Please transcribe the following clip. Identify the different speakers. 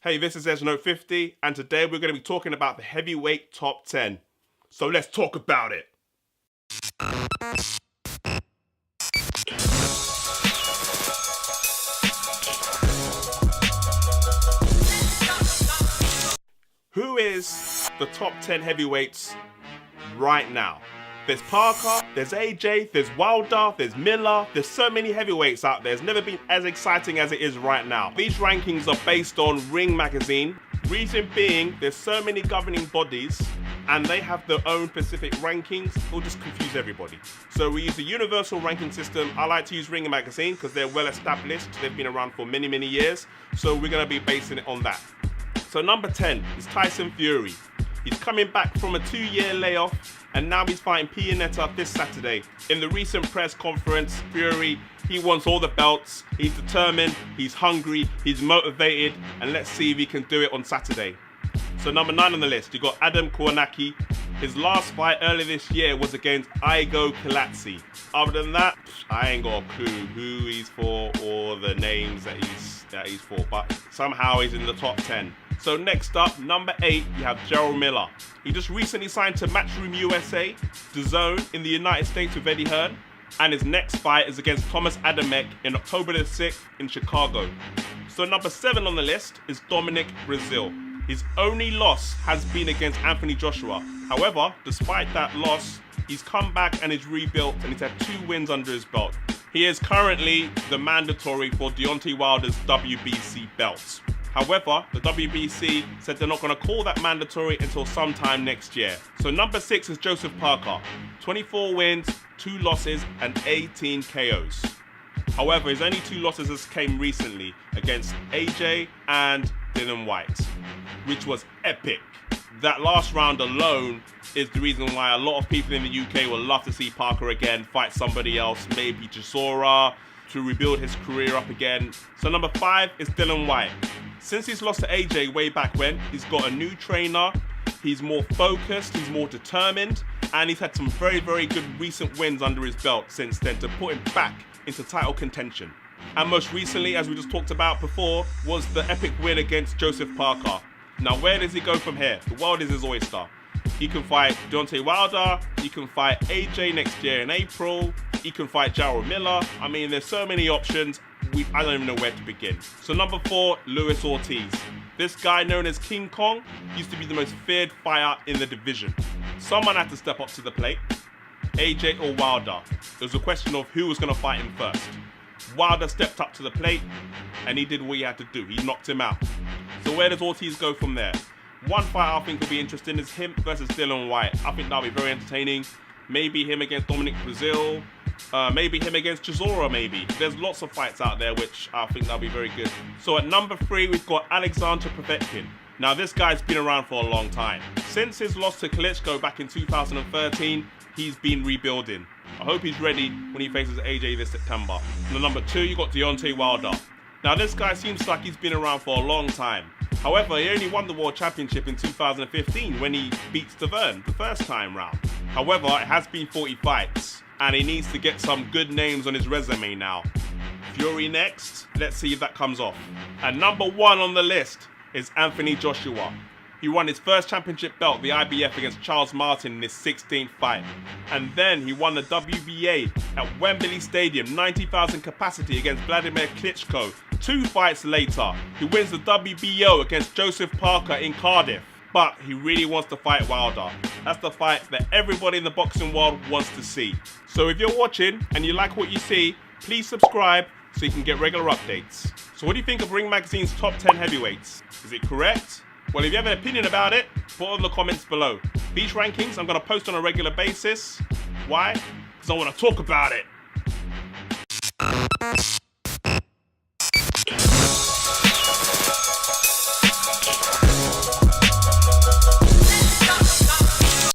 Speaker 1: Hey, this is EzNote50, and today we're going to be talking about the heavyweight top 10. So let's talk about it. Who is the top 10 heavyweights right now? There's Parker, there's AJ, there's Wilder, there's Miller, there's so many heavyweights out there. It's never been as exciting as it is right now. These rankings are based on Ring Magazine. Reason being, there's so many governing bodies and they have their own specific rankings. It'll just confuse everybody. So we use a universal ranking system. I like to use Ring Magazine because they're well established. They've been around for many, many years. So we're going to be basing it on that. So number 10 is Tyson Fury. He's coming back from a 2-year layoff and now he's fighting Pianeta this Saturday. In the recent press conference, Fury, he wants all the belts, he's determined, he's hungry, he's motivated, and let's see if he can do it on Saturday. So number 9 on the list, you got Adam Kownacki. His last fight earlier this year was against Igo Kilatsi. Other than that, I ain't got a clue who he's for or the names that he's for, but somehow he's in the top 10. So next up, number 8, you have Gerald Miller. He just recently signed to Matchroom USA, DAZN in the United States with Eddie Hearn, and his next fight is against Thomas Adamek in October the 6th in Chicago. So number 7 on the list is Dominic Breazeale. His only loss has been against Anthony Joshua. However, despite that loss, he's come back and he's rebuilt and he's had 2 wins under his belt. He is currently the mandatory for Deontay Wilder's WBC belt. However, the WBC said they're not going to call that mandatory until sometime next year. So number 6 is Joseph Parker. 24 wins, 2 losses, and 18 KOs. However, his only 2 losses came recently against AJ and Dillian Whyte, which was epic. That last round alone is the reason why a lot of people in the UK would love to see Parker again fight somebody else, maybe Chisora, to rebuild his career up again. So number 5 is Dillian Whyte. Since he's lost to AJ way back when, he's got a new trainer, he's more focused, he's more determined, and he's had some very, very good recent wins under his belt since then to put him back into title contention. And most recently, as we just talked about before, was the epic win against Joseph Parker. Now, where does he go from here? The world is his oyster. He can fight Deontay Wilder, he can fight AJ next year in April, he can fight Gerald Miller. I mean, there's so many options, I don't even know where to begin. So number 4, Luis Ortiz. This guy known as King Kong used to be the most feared fighter in the division. Someone had to step up to the plate, AJ or Wilder. It was a question of who was going to fight him first. Wilder stepped up to the plate and he did what he had to do. He knocked him out. So where does Ortiz go from there? One fight I think will be interesting is him versus Dillian Whyte. I think that'll be very entertaining. Maybe him against Dominic Breazeale. Maybe him against Chisora maybe. There's lots of fights out there which I think that'll be very good. So at number 3 we've got Alexander Povetkin. Now this guy's been around for a long time. Since his loss to Klitschko back in 2013, he's been rebuilding. I hope he's ready when he faces AJ this September. And at number 2 you got Deontay Wilder. Now this guy seems like he's been around for a long time. However, he only won the World Championship in 2015 when he beat Stavern the first time round. However, it has been 40 fights and he needs to get some good names on his resume now. Fury next, let's see if that comes off. And number 1 on the list is Anthony Joshua. He won his first championship belt, the IBF, against Charles Martin in his 16th fight. And then he won the WBA at Wembley Stadium, 90,000 capacity against Vladimir Klitschko. 2 fights later, he wins the WBO against Joseph Parker in Cardiff. But he really wants to fight Wilder. That's the fight that everybody in the boxing world wants to see. So if you're watching and you like what you see, please subscribe so you can get regular updates. So what do you think of Ring Magazine's top 10 heavyweights? Is it correct? Well, if you have an opinion about it, put it in the comments below. These rankings I'm going to post on a regular basis. Why? Because I want to talk about it.